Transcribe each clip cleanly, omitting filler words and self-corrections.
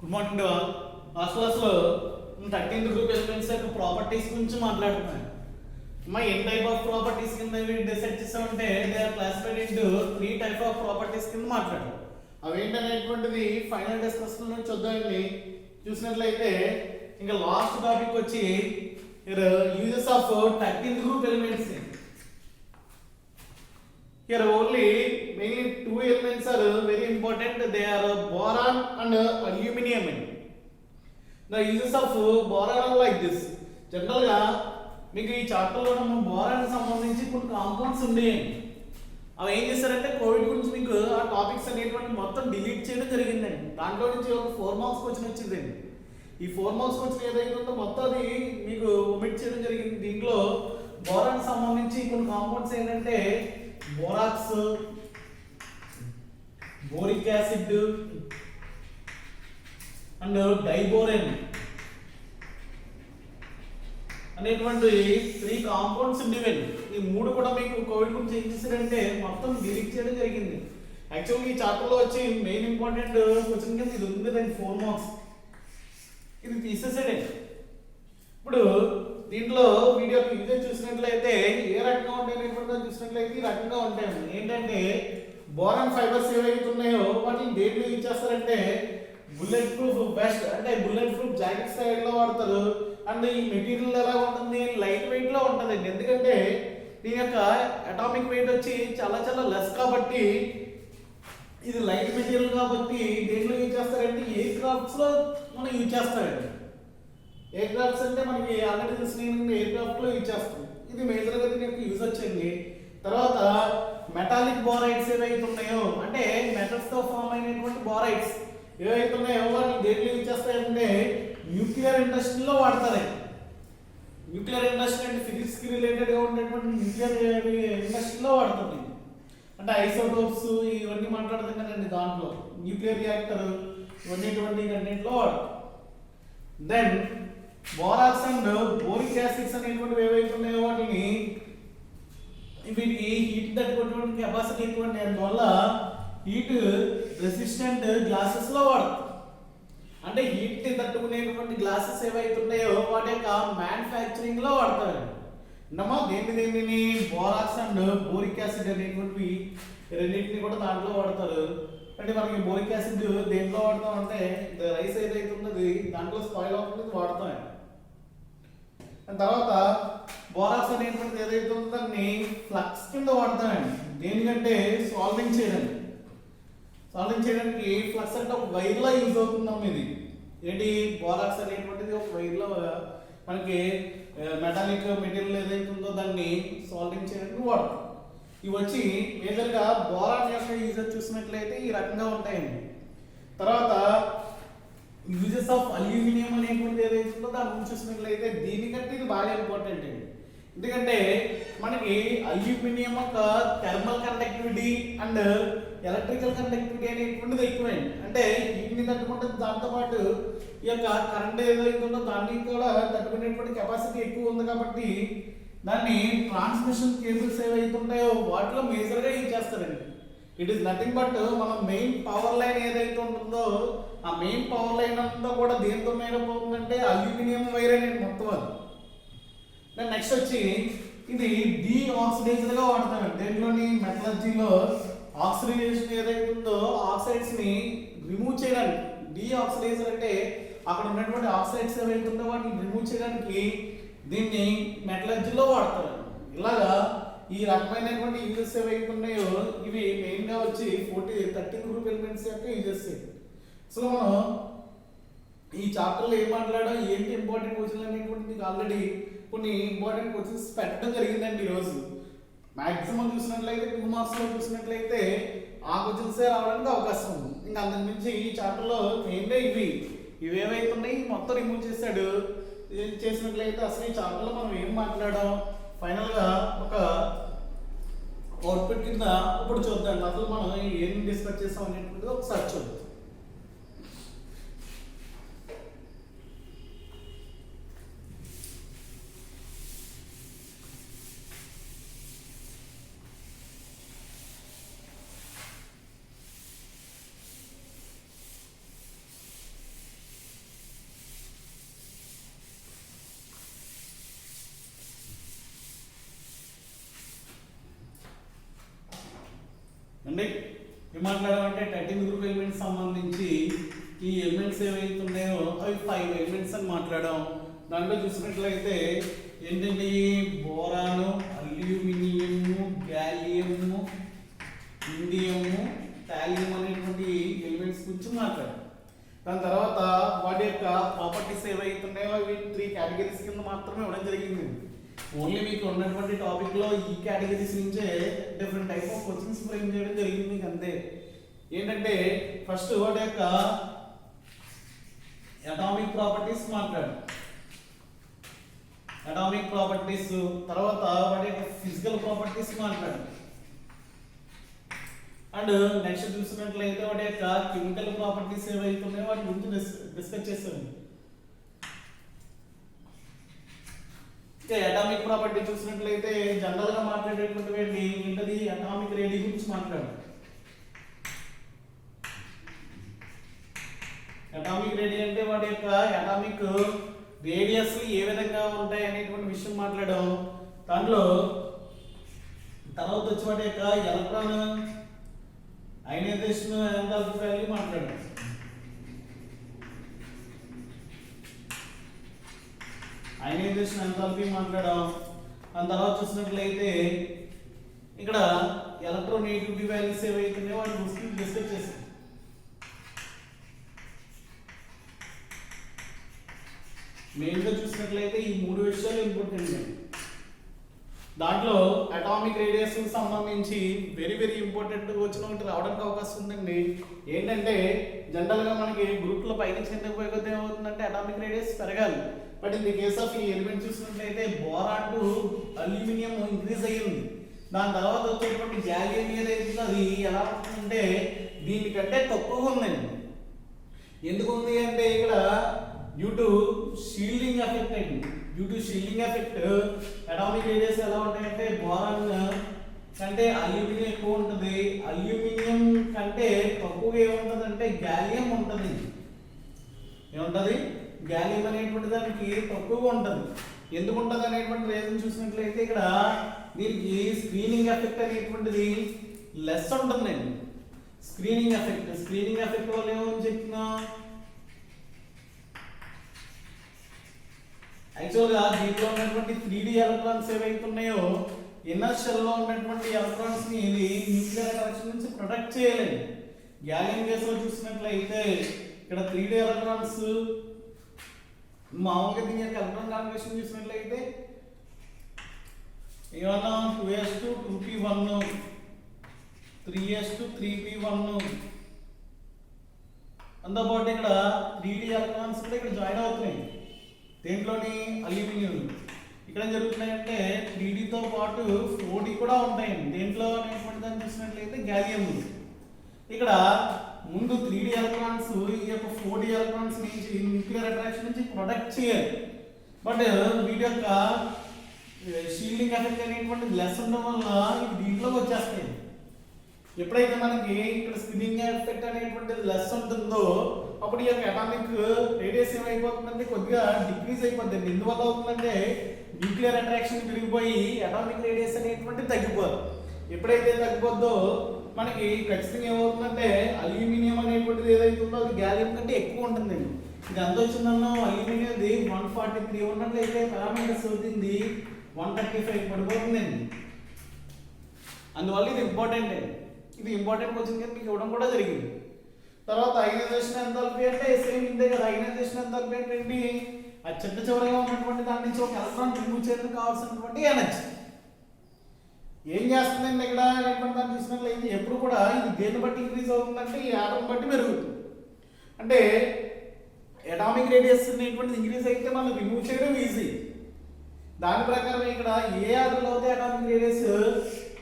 Good morning all. Last క్లాస్లో 13th group elements యొక్క properties గురించి మాట్లాడుతున్నాను. ఎన్ టైప్ ఆఫ్ ప్రాపర్టీస్ కింద డిసైడ్ చేసామంటే they are classified into 3 type of properties కింద మాట్లాడాం. అవి ఏంటనేటువంటిది ఫైనల్ డిస్కషన్ నుంచి చూద్దామండి. చూసినట్లయితే ఇంకా లాస్ట్ టాపిక్ వచ్చి uses of 13th group elements. Here only mainly two elements are very important. They are boron and aluminum. The uses of boron are like this. General గా మీకు ఈ చాప్టర్ లో మనం బోరాన్ సంబంధించి కొన్ని కాంపౌండ్స్ ఉండేవి. అవి ఏం చేస్తారంటే కోవిడ్ గురించి మీకు ఆ టాపిక్స్ అనేటువంటి మొత్తం డిలీట్ చేయడం జరిగిందండి. దాంట్లో నుంచి ఒక 4 మార్క్స్ క్వశ్చన్ వచ్చిందండి. ఈ 4 మార్క్స్ క్వశ్చన్ ఏదైతే ఉందో మొత్తం అది మీకు ఒమిట్ చేయడం జరిగింది. దీంట్లో బోరాన్ సంబంధించి కొన్ని కాంపౌండ్స్ ఏంటంటే borax, boric acid and diborane అనేటువంటి 3 కాంపౌండ్స్ ఉండేవి. ఈ 3 కూడా మీకు కోవిడ్ గురించి ఏం చేశారంటే మొత్తం డిలీట్ చేయడం జరిగింది. యాక్చువల్లీ ఈ చాప్టర్లో వచ్చి మెయిన్ ఇంపార్టెంట్ క్వశ్చన్ కింద ఇది ఉంది దాని 4 మార్క్స్. ఇది తీసేసాడే. ఇప్పుడు దీంట్లో వీడియో యూజర్ చూసినట్లయితే ఏ రకంగా ఉంటాయనేటువంటి చూసినట్లయితే ఈ రకంగా ఉంటాయి. ఏంటంటే బోరాన్ ఫైబర్స్ ఏవైతే ఉన్నాయో వాటిని దేంట్లో యూజ్ చేస్తారంటే బుల్లెట్ ప్రూఫ్ బెస్ట్ అంటే బుల్లెట్ ప్రూఫ్ జాకెట్ స్టైల్ లో వాడతారు. అండ్ ఈ మెటీరియల్ ఎలా ఉంటుంది, లైట్ వెయిట్ లో ఉంటుందండి. ఎందుకంటే దీని యొక్క అటామిక్ వెయిట్ వచ్చి చాలా చాలా లెస్ కాబట్టి ఇది లైట్ మెటీరియల్ కాబట్టి దేంట్లో యూజ్ చేస్తారంటే ఎయిర్ క్రాఫ్ట్స్ లో మనం యూజ్ చేస్తారండి. ఎయిర్ క్రాఫ్ట్స్ అంటే మనకి ఆల్రెడీ తెలిసిన ఎయిర్ క్రాఫ్ట్ లో యూజ్ చేస్తాం. ఇది మేజర్ గా దీని యొక్క యూజ్ వచ్చింది. తర్వాత మెటాలిక్ బోరైడ్స్ ఏవైతే ఉన్నాయో అంటే మెటల్స్ తో ఫామ్ అయినటువంటి బోరైడ్స్ ఏవైతే ఉన్నాయో వాటిని దేంట్లో యూజ్ చేస్తారంటే న్యూక్లియర్ ఇండస్ట్రీలో వాడతారు. న్యూక్లియర్ ఇండస్ట్రీ అంటే ఫిజిక్స్ కి రిలేటెడ్ గా ఉండేటువంటి న్యూక్లియర్ ఇండస్ట్రీలో వాడుతుంది. అంటే ఐసోటోప్స్ ఇవన్నీ మాట్లాడుతాం కదండి. దాంట్లో న్యూక్లియర్ రియాక్టర్ ఇవన్నీ కంటెంట్లో వాడతాం. Then borax and boric acids అనేటువంటివి ఏవైతే ఉన్నాయో వాటిని వీటికి హీట్ తట్టుకునేటువంటి కెపాసిటీ ఎక్కువ ఉంది. అందువల్ల హీట్ రెసిస్టెంట్ గ్లాసెస్ లో వాడతాం. అంటే హీట్ తట్టుకునేటువంటి గ్లాసెస్ ఏవైతే ఉన్నాయో వాటి యొక్క మ్యానుఫ్యాక్చరింగ్ లో వాడతారు. అమ్మా దేనిని బోరాక్స్ అండ్ బోరిక్ యాసిడ్ అనేటువంటివి రెండింటిని కూడా దాంట్లో వాడతారు. అంటే మనకి బోరిక్ యాసిడ్ దేంట్లో వాడతాం అంటే రైస్ ఏదైతే ఉన్నది దాంట్లో స్పాయిల్ అవుతుంది వాడతాం. తర్వాత బోరాక్స్ అనేటువంటిది ఏదైతే ఉందో దాన్ని ఫ్లక్స్ కింద వాడతామండి. దేనికంటే సాల్వింగ్ చేయడానికి. సాల్వింగ్ చేయడానికి ఫ్లక్స్ అంటే ఒక వైర్ లా యూజ్ అవుతుందమ్మా. ఇది ఏంటి బోరాక్స్ అనేటువంటిది ఒక వైర్ లో మనకి మెటాలిక్ మెటీరియల్ ఏదైతే ఉందో దాన్ని సాల్వింగ్ చేయడానికి వాడతాం. ఇవి వచ్చి మేజర్గా బోరాన్ యొక్క యూజెస్ చూసినట్లయితే ఈ రకంగా ఉంటాయండి. తర్వాత యూజెస్ ఆఫ్ అల్యూమినియం అనేటువంటి ఏదైతే ఉందో దాని గురించి చూసినట్లయితే దీనికంటే ఇది బాగా ఇంపార్టెంట్ అండి. ఎందుకంటే మనకి అల్యూమినియం యొక్క thermal conductivity and electrical conductivity అనేటువంటిది ఎక్కువైంది. అంటే హీట్ని తట్టుకుంటుంది, దాంతోపాటు ఈ యొక్క కరెంట్ ఏదైతే ఉందో దాన్ని కూడా తట్టుకునేటువంటి కెపాసిటీ ఎక్కువ ఉంది కాబట్టి దాన్ని ట్రాన్స్మిషన్ కేబుల్స్ ఏవైతే ఉంటాయో వాటిలో మేజర్గా యూజ్ చేస్తారండి. ఇట్ ఈస్ నథింగ్ బట్ మన మెయిన్ పవర్ లైన్ ఏదైతే ఉంటుందో ఆ మెయిన్ పవర్ లైన్ అంతా కూడా దేంతో మేరపోతుందంటే అల్యూమినియం వైర్ అనేది మొత్తం అది. నెక్స్ట్ వచ్చి ఇది డీ ఆక్సిడైజర్ గా వాడతాం. దేంట్లోని మెటలర్జీలో ఆక్సిడైజేషన్ ఏదైతే ఉందో ఆక్సైడ్స్ ని రిమూవ్ చేయడానికి డీ ఆక్సిడైజర్ అంటే అక్కడ ఉన్నటువంటి ఆక్సైడ్స్ ఏవైతే ఉందో వాటిని రిమూవ్ చేయడానికి దీన్ని మెటలర్జీలో వాడతారు. ఇలాగా ఈ రకమైనటువంటి యూజెస్ ఏవైతే ఉన్నాయో ఇవి మెయిన్ గా వచ్చి 13 గ్రూప్ ఎలిమెంట్స్ యొక్క యూజెస్. సో మనం ఈ చాప్టర్లో ఏం మాట్లాడడం ఏంటి ఇంపార్టెంట్ క్వశ్చన్లు అనేటువంటి మీకు ఆల్రెడీ కొన్ని ఇంపార్టెంట్ క్వశ్చన్స్ పెట్టడం జరిగిందండి. ఈరోజు మాక్సిమం చూసినట్లయితే 2 మార్క్స్ లో చూసినట్లయితే ఆ క్వశ్చన్సే రావడానికి అవకాశం ఉంది. ఇంకా అంతకు మించి ఈ చాప్టర్లో మెయిన్గా ఇవేవైతే ఉన్నాయి మొత్తం రిమూవ్ చేశాడు. చేసినట్లయితే అసలు ఈ చాప్టర్లో మనం ఏం మాట్లాడాం ఫైనల్ గా ఒక అవుట్పుట్ కింద ఇప్పుడు చూద్దాం. అసలు మనం ఏం డిస్కస్ చేస్తాం అనేటువంటిది ఒకసారి చూద్దాం. ఏం మాట్లాడామంటే 13th గ్రూప్ ఎలిమెంట్స్ సంబంధించి ఈ ఎలిమెంట్స్ ఏవైతే ఉన్నాయో అవి 5 ఎలిమెంట్స్ అని మాట్లాడాం. దాంట్లో చూసినట్లయితే ఏంటంటే బోరాను, అల్యూమినియము, గ్యాలియము, ఇండియము, టాలియం అనేటువంటి ఎలిమెంట్స్ గురించి మాట్లాడాం. దాని తర్వాత వాటి యొక్క ప్రాపర్టీస్ ఏవైతే ఉన్నాయో అవి 3 కేటగిరీస్ కింద మాత్రమే ఇవ్వడం జరిగింది. ఓన్లీ మీకు ఉన్నటువంటి టాపిక్లో ఈ కేటగిరీస్ నుంచే different type of questions frame చేయడం జరిగింది మీకు అంతే. ఏంటంటే ఫస్ట్ వాటి యొక్క అటామిక్ ప్రాపర్టీస్ మాట్లాడు, అటామిక్ ప్రాపర్టీస్, తర్వాత వాటి యొక్క ఫిజికల్ ప్రాపర్టీస్ మాట్లాడు, అండ్ నెక్స్ట్ చూసినట్లయితే వాటి యొక్క కెమికల్ ప్రాపర్టీస్ ఏవైతే ఉన్నాయో వాటి గురించి డిస్కస్ చేస్తాను. అటామిక్ ప్రాపర్టీ చూసినట్లయితే జనరల్ గా మాట్లాడేటువంటి ఏంటది అటామిక్ రేడియస్ గురించి మాట్లాడు. అటామిక్ రేడియస్ అంటే వాటి యొక్క అటామిక్ రేడియస్ ఏ విధంగా ఉంటాయి అనేటువంటి విషయం మాట్లాడాం. దాంట్లో తర్వాత వచ్చి వాటి యొక్క ఎలక్ట్రాన్ అయనైజేషన్ ఎంథాల్పీ వాల్యూ మాట్లాడాం. అయనైజేషన్ ఎంథాల్పీ మాట్లాడాం. దాని తర్వాత చూసినట్లయితే ఇక్కడ ఎలక్ట్రోనెగటివిటీ వాల్యూస్ ఏవైతున్నాయో వాటి గురించి డిస్కస్ చేసాం. మెయిన్గా చూసినట్లయితే ఈ 3 విషయాలు ఇంపార్టెంట్. దాంట్లో అటామిక్ రేడియస్ సంబంధించి వెరీ వెరీ ఇంపార్టెంట్ వచ్చిన ఒకటి రావడానికి అవకాశం ఉందండి. ఏంటంటే జనరల్గా మనకి గ్రూప్లో పైన చెందకపోతే ఏమవుతుందంటే అటామిక్ రేడియస్ పెరగాలి. But in the case of ఈ ఎలిమెంట్ చూసినట్లయితే బోరాన్ టు అల్యూమినియం ఇంక్రీజ్ అయ్యింది. దాని తర్వాత వచ్చేటువంటి గ్యాలియం ఏదైతే అది ఎలా ఉంటుందంటే దీనికంటే తక్కువగా ఉందండి. ఎందుకు ఉంది అంటే ఇక్కడ డ్యూ టు షీల్డింగ్ ఎఫెక్ట్ అండి. Due to shielding effect atomic radius ఎలా ఉంటాయంటే బోరాన్ కంటే అల్యూమినియం ఎక్కువ ఉంటుంది. అల్యూమినియం కంటే తక్కువగా ఏముంటుంది అంటే గ్యాలియం ఉంటుంది. ఏముంటుంది? గ్యాలియం అనేటువంటి దానికి తక్కువగా ఉంటుంది. ఎందుకు ఉంటుంది అనేటువంటి రీజన్ చూసినట్లయితే ఇక్కడ దీనికి స్క్రీనింగ్ ఎఫెక్ట్ అనేటువంటిది లెస్ ఉంటుందండి. స్క్రీనింగ్ ఎఫెక్ట్ వల్ల ఏమని చెప్తున్నా, యాక్చువల్గా దీంట్లో ఉన్నటువంటి 3D ఎలక్ట్రాన్స్ ఏవైతే ఉన్నాయో ఇన్నర్ షెల్ లో ఉన్నటువంటి ఎలక్ట్రాన్స్ ని ఇది న్యూక్లియర్ అట్రాక్షన్ నుంచి ప్రొటెక్ట్ చేయలేదు. గ్యాలియం కేసులో చూసినట్లయితే ఇక్కడ 3D ఎలక్ట్రాన్స్ మామూలుగా దీని యొక్క ఎలక్ట్రాన్ కాన్ఫిగరేషన్ చూసినట్లయితే ఏమన్నా 2s2 2p1 3s2 3p1 అందుబాటు ఇక్కడ 3D ఎలక్ట్రాన్స్ కూడా ఇక్కడ జాయిన్ అవుతున్నాయి. దేంట్లోని అల్యూమినియం. ఇక్కడ జరుగుతున్నాయంటే 3D తో పాటు 4D కూడా ఉంటాయండి. దేంట్లో అనేటువంటి దాన్ని చూసినట్లయితే గ్యాలియం. ఇక్కడ ముందు 3D ఎలక్ట్రాన్స్ ఈ యొక్క 4D ఎలక్ట్రాన్స్ నుంచి న్యూక్లియర్ అట్రాక్షన్ నుంచి ప్రొటెక్ట్ చేయాలి. బట్ వీటి యొక్క షీల్డింగ్ ఎఫెక్ట్ అనేటువంటి లెస్ ఉండడం వల్ల ఇవి దీంట్లోకి వచ్చేస్తాయి. ఎప్పుడైతే మనకి ఇక్కడ స్క్రీనింగ్ ఎఫెక్ట్ అనేటువంటిది లెస్ ఉంటుందో అప్పుడు ఈ యొక్క అటామిక్ రేడియస్ ఏమైపోతుందంటే కొద్దిగా డిక్రీజ్ అయిపోతుంది. ఎందువల్ల అవుతుందంటే న్యూక్లియర్ అట్రాక్షన్ పెరిగిపోయి అటామిక్ రేడియస్ అనేటువంటిది తగ్గిపోదు. ఎప్పుడైతే తగ్గిపోద్దో మనకి ఖచ్చితంగా ఏమవుతుందంటే అల్యూమినియం అనేటువంటిది ఏదైతే ఉందో అది గ్యాలియం కంటే ఎక్కువ ఉంటుందండి. ఇది ఎంత వచ్చిందన్నా అల్యూమినియం 143 ఉన్నట్లయితే పారామీటర్స్ అవుతుంది 135 పడిపోతుందండి. అందువల్ల ఇది ఇంపార్టెంట్ అండి. ఇది ఇంపార్టెంట్ క్వశ్చన్ కింద మీకు ఇవ్వడం కూడా జరిగింది. తర్వాత అయనైజేషన్ ఎంథాల్పీ అంటే సేమ్ ఇంతే కదా. అయనైజేషన్ ఎంథాల్పీ అంటే ఏంటి? ఆ చిట్ట చివరగా ఉన్నటువంటి దాని నుంచి ఒక ఎలక్ట్రాన్ రిమూవ్ చేయడానికి కావాల్సినటువంటి ఎనర్జీ. ఏం చేస్తుందండి ఇక్కడ అనేటువంటి దాన్ని చూసినట్లయితే ఎప్పుడు కూడా ఇది దేన్ని బట్టి ఇంక్రీజ్ అవుతుందంటే ఈ ఆటం బట్టి పెరుగుతుంది. అంటే అటామిక్ రేడియస్ అనేటువంటిది ఇంక్రీజ్ అయితే మనం రిమూవ్ చేయడం ఈజీ. దాని ప్రకారం ఇక్కడ ఏ ఆర్డర్లో అయితే అటామిక్ రేడియస్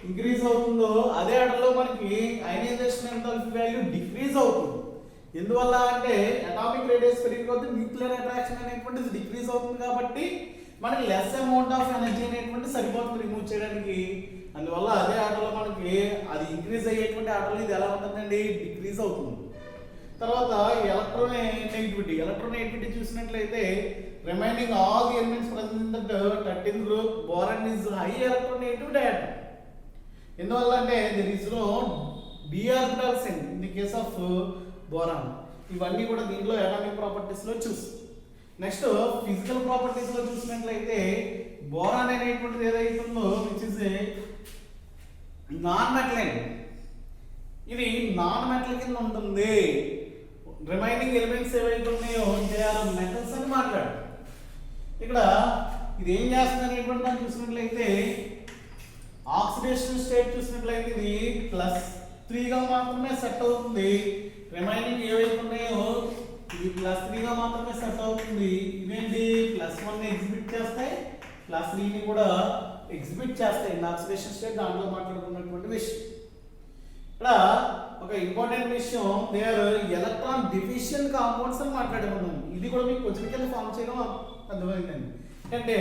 ఇంక్రీజ్ అవుతుందో అదే ఆర్డర్లో మనకి అయనైజేషన్ ఎంథాల్పీ వాల్యూ డిక్రీజ్ అవుతుంది. ఎందువల్ల అంటే అటామిక్ రేడియస్ పెరిగిపోతే న్యూక్లియర్ అట్రాక్షన్ అనేటువంటిది డిక్రీజ్ అవుతుంది కాబట్టి మనకి లెస్ అమౌంట్ ఆఫ్ ఎనర్జీ అనేటువంటి సరిపోతుంది రిమూవ్ చేయడానికి. అందువల్ల అదే ఆర్డర్లో మనకి అది ఇంక్రీజ్ అయ్యేటువంటి ఆర్డర్లో ఇది ఎలా ఉంటుందండి? డిక్రీజ్ అవుతుంది. తర్వాత ఎలక్ట్రోనెగటివిటీ చూసినట్లయితే remaining all the elements present in that 13th group boron is high electronegativity atom. ఎందువల్ల అంటే there is no b orbitals in the case of boron. ఇవన్నీ కూడా దీంట్లో అటామిక్ ప్రాపర్టీస్ లో చూస్తాం. నెక్స్ట్ ఫిజికల్ ప్రాపర్టీస్ లో చూసినట్లయితే బోరాన్ అనేటువంటిది ఏదైతుందో which is a non metal. ఇది నాన్ మెటల్ కింద ఉంటుంది. రిమైనింగ్ ఎలిమెంట్స్ ఏవైతే ఉన్నాయో దే ఆర్ మెటల్స్ అని మాట్లాడు. ఇక్కడ ఇది ఏం చేస్తుంది అనేటువంటి దాన్ని చూసినట్లయితే ఆక్సిడేషన్ స్టేట్ చూసినట్లయితే ఇది +3 గా మాత్రమే సెట్ అవుతుంది. రిమైనింగ్ ఏవైతే ఉన్నాయో ఇది +3 గా మాత్రమే సెట్ అవుతుంది. ఇవేంటి +1 ని ఎగ్జిబిట్ చేస్తాయి, +3 ని కూడా ఎగ్జిబిట్ చేస్తాయి. ఆక్సిడేషన్ స్టేట్ దాంట్లో మాట్లాడుకున్నటువంటి విషయం. ఇక్కడ ఒక ఇంపార్టెంట్ విషయం they are electron deficient compounds అని మాట్లాడుకున్నాం. ఇది కూడా మీకు క్వశ్చన్ కింద ఫామ్ చేయడం అర్థమైందండి. అంటే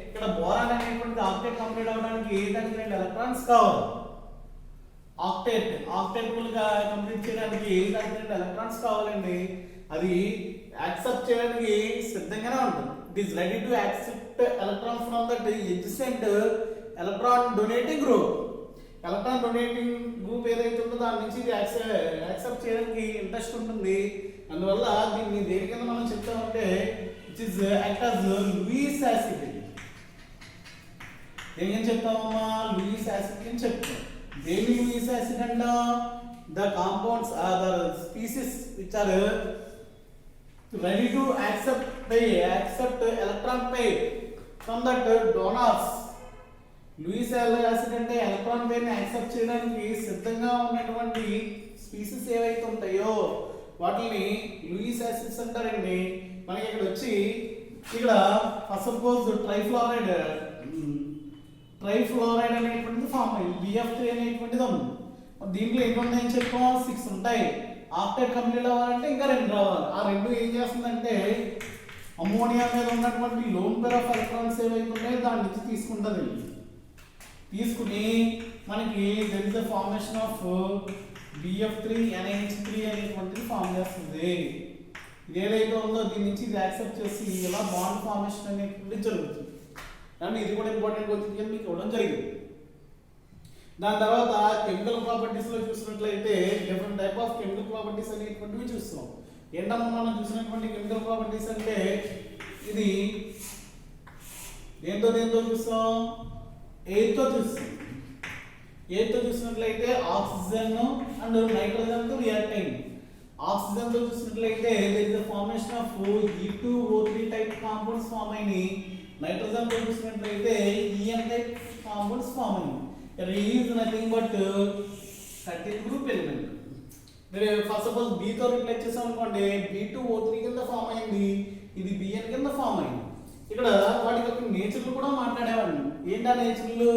ఇక్కడ బోరాన్ అనేటువంటి ఆక్టేట్ కంప్లీట్ అవ్వడానికి దానికి 2 ఎలక్ట్రాన్స్ కావాలి. ఆక్టేట్ గా కంప్లీట్ చేయడానికి దానికి 2 ఎలక్ట్రాన్స్ కావాలండి. అది యాక్సెప్ట్ చేయడానికి సిద్ధంగానే ఉంటుంది. It is ready to accept electron from that adjacent electron donating group. Electron donating group ఏదైతే ఉందో దాని నుంచి ఇది యాక్సెప్ట్ చేయడానికి ఇంట్రెస్ట్ ఉంటుంది. అందువల్ల దీన్ని దేని కింద మనం చెప్తామంటే it is act as Lewis acid. దేని చెప్తామమ్మా? లూయిస్ యాసిడ్ అని చెప్తాం. దేని లూయిస్ యాసిడ్ అంట? The compounds are the species which are ready to accept electron pair from that donors. Lewis acid అంటే ఎలక్ట్రాన్ పెయిర్ ని యాక్సెప్ట్ చేయడానికి సిద్ధంగా ఉన్నటువంటి స్పీసీస్ ఏవైతే ఉంటాయో వాటిని లూయిస్ యాసిడ్స్ అంటారండి. మనకి ఇక్కడ వచ్చి ఇక్కడ ఫస్ట్ సపోజ్ ట్రైఫ్లోరైడ్ అనేటువంటిది ఫామ్ అయ్యింది. BF3 అనేటువంటిది ఉంది. దీంట్లో ఎన్ని ఉన్నాయని చెప్పాం? 6 ఉంటాయి. ఆక్టేట్ కంప్లీట్ అవ్వాలంటే ఇంకా 2 రావాలి. ఆ 2 ఏం చేస్తుందంటే అమోనియా మీద ఉన్నటువంటి లోన్ పేర్ ఆఫ్ ఎలక్ట్రాన్స్ ఏవైతే ఉన్నాయో దాని నుంచి తీసుకుంటుంది. తీసుకుని మనకి there is the formation of BF3 NH3 అనేటువంటిది ఫామ్ చేస్తుంది. ఇది ఏదైతే ఉందో దీని నుంచి ఇది యాక్సెప్ట్ చేసి ఇలా బాండ్ ఫార్మేషన్ అనేటువంటిది జరుగుతుంది. అంటే ఇది కూడా ఇంపార్టెంట్ వచ్చింది మీకు ఇవ్వడం జరిగింది. దాని తర్వాత కెమికల్ ప్రాపర్టీస్ లో చూసినట్లయితే different type of chemical properties అనేటువంటివి చూస్తాం. ఏంటమ్మా మనం చూసినటువంటి కెమికల్ ప్రాపర్టీస్ అంటే ఇది దేంతో చూస్తాం? ఎయిర్తో చూస్తాం. ఎయిర్తో చూసినట్లయితే ఆక్సిజన్ అండ్ నైట్రోజన్ తో రియాక్ట్ అయింది. ఆక్సిజన్ తో చూసినట్లయితే there is a formation of E2O3 type compounds form అయినాయి. నైట్రోజన్ తో చూసినట్లయితే En టైప్ కాంపౌండ్స్ ఫామ్ అయినాయి. It is nothing but 13 group element. మీరు ఫస్ట్ ఆఫ్ ఆల్ B తో రిప్లేస్ చేసాం అనుకోండి B2O3 కింద ఫామ్ అయింది, ఇది Bn కింద ఫామ్ అయింది. ఇక్కడ వాటి యొక్క నేచర్లు కూడా మాట్లాడేవాళ్ళు. ఏంటా నేచర్లు?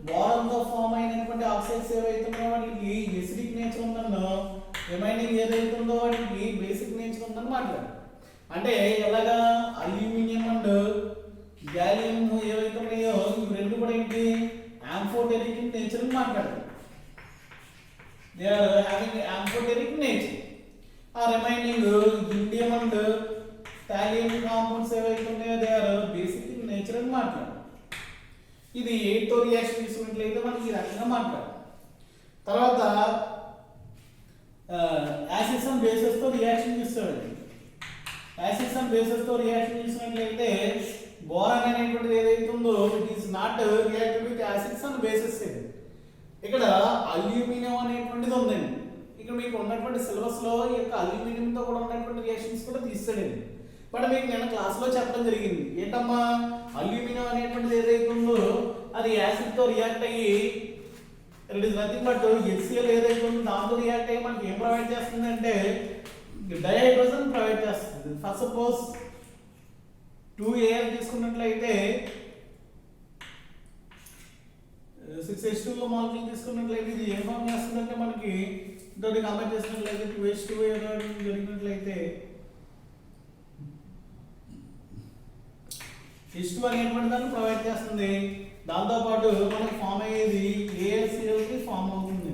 బోరాన్ తో ఫామ్ అయినటువంటి ఆక్సైడ్స్ ఏవైతే ఉన్నాయో వాటికి ఎసిడిక్ నేచర్ ఉందన్నో, రిమైనింగ్ ఏదైతే ఉందో వాటికి బేసిక్ నేచర్ ఉందని మాట్లాడు. అంటే ఎలాగా అల్యూమినియం అండ్ గ్యాలియం ఏవైతే ఉన్నాయో ఇవి 2 కూడా ఏంటి? ఆంఫోటెరిక్ నేచర్ అని మాట్లాడు. They are having amphoteric nature. ఆ remaining indium and thallium compounds ఏవైతే ఉన్నాయో they are basic in nature అని మాట్లాడు. ఇది 8 తో రియాక్షన్ తీసుకున్నట్లయితే మనకి ఈ రకంగా మాట్లాడు. తర్వాత యాసిడ్స్ అండ్ బేసెస్ తో రియాక్షన్ చేస్తాడు. యాసిడ్స్ అండ్ బేసెస్ తో రియాక్షన్ చేసినట్లయితే బోరాన్ అనేటువంటిది ఏదైతే ఉందో it is not reacted with acids and bases. ఇక్కడ అల్యూమినియం అనేటువంటిది ఉందండి. ఇక్కడ మీకు ఉన్నటువంటి సిలబస్ లో ఈ యొక్క అల్యూమినియం తో కూడా ఉన్నటువంటి రియాక్షన్స్ కూడా తీస్తాడండి. బట్ మీకు నేను క్లాస్ లో చెప్పడం జరిగింది. ఏంటమ్మా? అల్యూమినియం అనేటువంటిది ఏదైతే ఉందో అది యాసిడ్ తో రియాక్ట్ అయ్యి it is nothing but HCl ఏదైతే ఉందో దాంతో రియాక్ట్ అయ్యి మనకి ఏం ప్రొవైడ్ చేస్తుంది అంటే డైహైడ్రోజన్ ప్రొవైడ్ చేస్తుంది. ఫస్ట్ సపోజ్ 2Al తీసుకున్నట్లయితే 6H2 మాలిక్యూల్ తీసుకున్నట్లయితే ఇది ఏం ఫామ్ చేస్తుందంటే మనకి ఇంతటి కంపేర్ చేసినట్లయితే 2H2 జరిగినట్లయితే H2 అనేటువంటి దాన్ని ప్రొవైడ్ చేస్తుంది. దాంతోపాటు మనకి ఫామ్ అయ్యేది AlCl3 ఫామ్ అవుతుంది.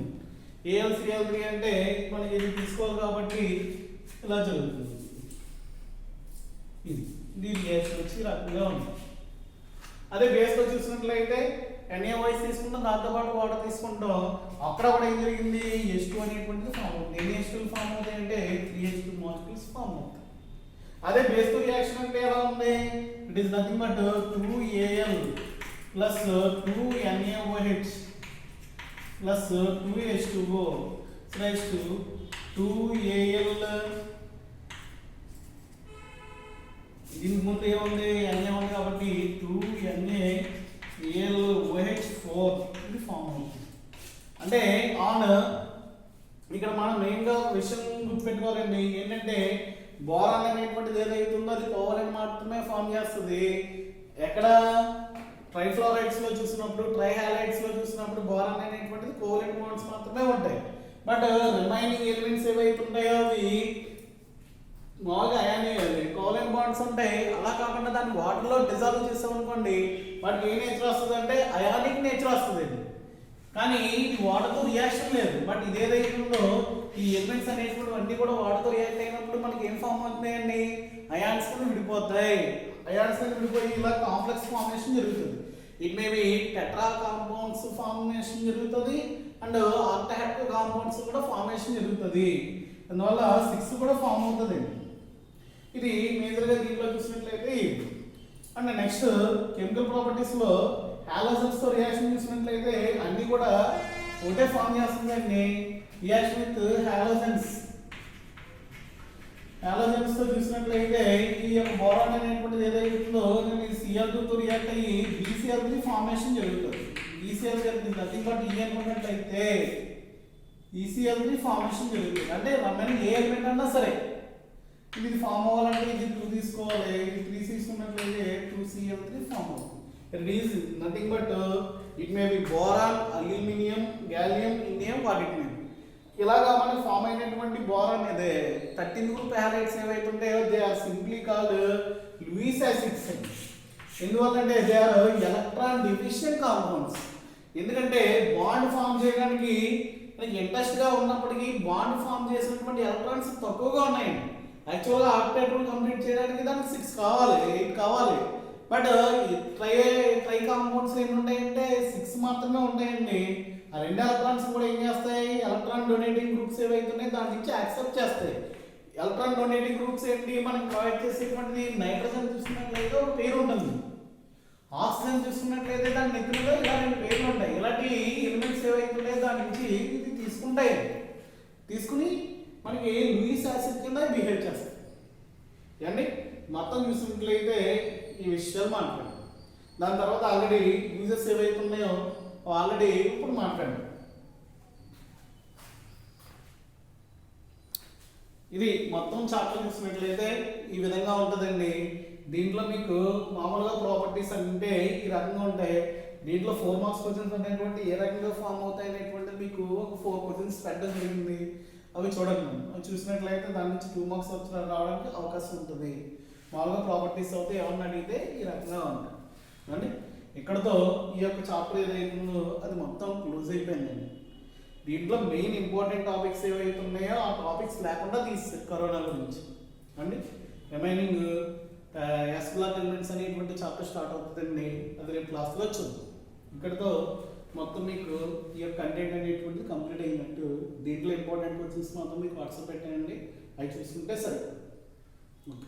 AlCl3 అంటే మనకి ఇది తీసుకోవాలి కాబట్టి ఇలా జరుగుతుంది. ఇది రియాక్షన్ వచ్చి రకంగా ఉంది. అదే బేస్లో చూసినట్లయితే NaOH తీసుకుంటాం, దాంతో పాటు వాటర్ తీసుకుంటాం. అక్కడ కూడా ఏం జరిగింది, H2 అనేటువంటిది ఫామ్ అవుతుంది. ఎన్ని H2 ఫామ్ అవుతాయి అంటే 3H2 మాలిక్యూల్స్ ఫామ్ అవుతాయి. అదే బేస్ టు రియాక్షన్ అంటే ఎలా ఉంది, it is nothing but 2Al plus 2NaOH plus 2H2O plus 2Al. దీనికి ముందు ఏముంది, Na ఉంది కాబట్టి 2NaAlOH4 ఇది ఫామ్ అవుతుంది. అంటే ఆన్ ఇక్కడ మనం మెయిన్గా విషయం గుర్తుపెట్టుకోవాలండి, ఏంటంటే బోరాన్ అనేటువంటిది ఏదైతే ఉందో అది కోవలెంట్ మాత్రమే ఫామ్ చేస్తుంది. ఎక్కడ ట్రైఫ్లోరైడ్స్ లో చూసినప్పుడు, ట్రైహాలైడ్స్ లో చూసినప్పుడు బోరాన్ అనేటువంటిది కోవలెంట్ బాండ్స్ మాత్రమే ఉంటాయి. బట్ రిమైనింగ్ ఎలిమెంట్స్ ఏవైతే ఉంటాయో అవి మామూలుగా కోవలెంట్ బాండ్స్ ఉంటాయి. అలా కాకుండా దాన్ని వాటర్లో డిజాల్వ్ చేస్తాం అనుకోండి, వాటికి ఏ నేచర్ వస్తుంది అంటే అయానిక్ నేచర్ వస్తుంది. కానీ ఇది వాటర్తో రియాక్షన్ లేదు. బట్ ఇది ఏదైతే ఉందో ఈ ఎలిమెంట్స్ అనేటువంటి అన్ని కూడా వాటర్తో రియాక్ట్ అయినప్పుడు మనకి ఏం ఫామ్ అవుతున్నాయండి, అయాన్స్ కింద విడిపోతాయి. అయాన్స్ కింద విడిపోయి ఇలా కాంప్లెక్స్ ఫార్మేషన్ జరుగుతుంది. It may be tetra compounds formation జరుగుతుంది అండ్ ఆక్టాహెడ్రల్ కాంపౌండ్స్ కూడా ఫార్మేషన్ జరుగుతుంది. అందువల్ల 6 కూడా ఫామ్ అవుతుంది. ఇది మేజర్గా దీంట్లో చూసినట్లయితే. అండ్ నెక్స్ట్ కెమికల్ ప్రాపర్టీస్ లో హాలోజన్స్ తో రియాక్షన్ చూసినట్లయితే అన్ని కూడా ఒకటే ఫామ్ చేస్తుందండి. రియాక్షన్ విత్ హాలోజన్స్ తో చూసినట్లయితే ఈ యొక్క బోరాన్ అనేటువంటిది ఏదైతే ఉందో Cl2 తో రియాక్ట్ అయ్యి BCl3 ఫార్మేషన్ జరుగుతుంది. BCl జరుగుతుంది నథింగ్ బట్ E అనుకున్నట్లయితే ECl3 ఫార్మేషన్ జరుగుతుంది. అంటే రిమైనింగ్ ఏ ఎలిమెంట్ అన్నా సరే ఇది ఫామ్ అవ్వాలంటే ఇది 2 తీసుకోవాలి, ఇది 3 తీసుకున్నట్లయితే 2Cl3 ఫామ్ అవుతుంది. It is nothing but it may be boron, aluminium, gallium, indium, వాటిని ఇలాగా మనకి ఫామ్ అయినటువంటి బోరాన్ అదే 13 గ్రూప్ హ్యాలైడ్స్ ఏవైతే ఉంటాయో they are simply called Lewis acids. ఎందువల్లంటే they are electron deficient compounds. ఎందుకంటే బాండ్ ఫామ్ చేయడానికి ఇంట్రెస్ట్ గా ఉన్నప్పటికీ బాండ్ ఫామ్ చేసినటువంటి ఎలక్ట్రాన్స్ తక్కువగా ఉన్నాయండి. యాక్చువల్గా ఆక్టాహెడ్రల్ కంప్లీట్ చేయడానికి దానికి 6 కావాలి, 8 కావాలి. బట్ ట్రై కాంపౌండ్స్ ఏమి ఉంటాయంటే 6 మాత్రమే ఉంటాయండి. ఆ 2 ఎలక్ట్రాన్స్ కూడా ఏం చేస్తాయి, ఎలక్ట్రాన్ డొనేటింగ్ గ్రూప్స్ ఏవైతే ఉన్నాయో దాని నుంచి యాక్సెప్ట్ చేస్తాయి. ఎలక్ట్రాన్ డొనేటింగ్ గ్రూప్స్ ఏంటి, మనకి ప్రొవైడ్ చేసేటువంటి నైట్రోజన్ చూసుకున్నట్లయితే ఒక పేరు ఉంటుంది, ఆక్సిజన్ చూసుకున్నట్లయితే దాని నెత్తిలో ఇలా 2 పేర్లు ఉంటాయి. ఇలాంటి ఎలిమెంట్స్ ఏవైతే ఉన్నాయో దాని నుంచి ఇది తీసుకుంటాయి. తీసుకుని మనకి లూయిస్ యాసిడ్ కింద బిహేవ్ చేస్తాయి. అండి మొత్తం చూసినట్లయితే ఈ విషయాలు మాట్లాడాం. దాని తర్వాత ఆల్రెడీ యూజెస్ ఏవైతే ఉన్నాయో ఆల్రెడీ ఇప్పుడు మాట్లాడాం. ఇది మొత్తం చాప్టర్ చూసినట్లయితే ఈ విధంగా ఉంటుందండి. దీంట్లో మీకు మామూలుగా ప్రాపర్టీస్ అంటే ఈ రకంగా ఉంటాయి. దీంట్లో 4 మార్క్స్ క్వశ్చన్స్ అనేటువంటి ఏ రకంగా ఫామ్ అవుతాయి అనేటువంటిది మీకు ఒక 4 క్వశ్చన్స్ పెట్టడం జరిగింది. అవి చూడండి, అవి చూసినట్లయితే దాని నుంచి 2 మార్క్స్ రావడానికి అవకాశం ఉంటుంది. మామూలుగా ప్రాపర్టీస్ అయితే ఏమన్నా అడిగితే ఈ రకంగా ఉంటాయి అండి. ఇక్కడతో ఈ యొక్క చాప్టర్ ఏదైతే ఉందో అది మొత్తం క్లోజ్ అయిపోయిందండి. దీంట్లో మెయిన్ ఇంపార్టెంట్ టాపిక్స్ ఏవైతే ఉన్నాయో ఆ టాపిక్స్ లేకుండా తీస్తారు కరోనా గురించి అండి. రిమైనింగ్ ఎస్ బ్లాక్ ఎలిమెంట్స్ అనేటువంటి చాప్టర్ స్టార్ట్ అవుతుందండి. అది రేపు క్లాస్లో చూద్దాం. ఇక్కడతో మొత్తం మీకు ఈ యొక్క కంటెంట్ అనేటువంటిది కంప్లీట్ అయినట్టు. దీంట్లో ఇంపార్టెంట్ క్వశ్చన్స్ మాత్రం మీకు వాట్సాప్ పెట్టండి, అవి చూసుకుంటే సరే. ఓకే.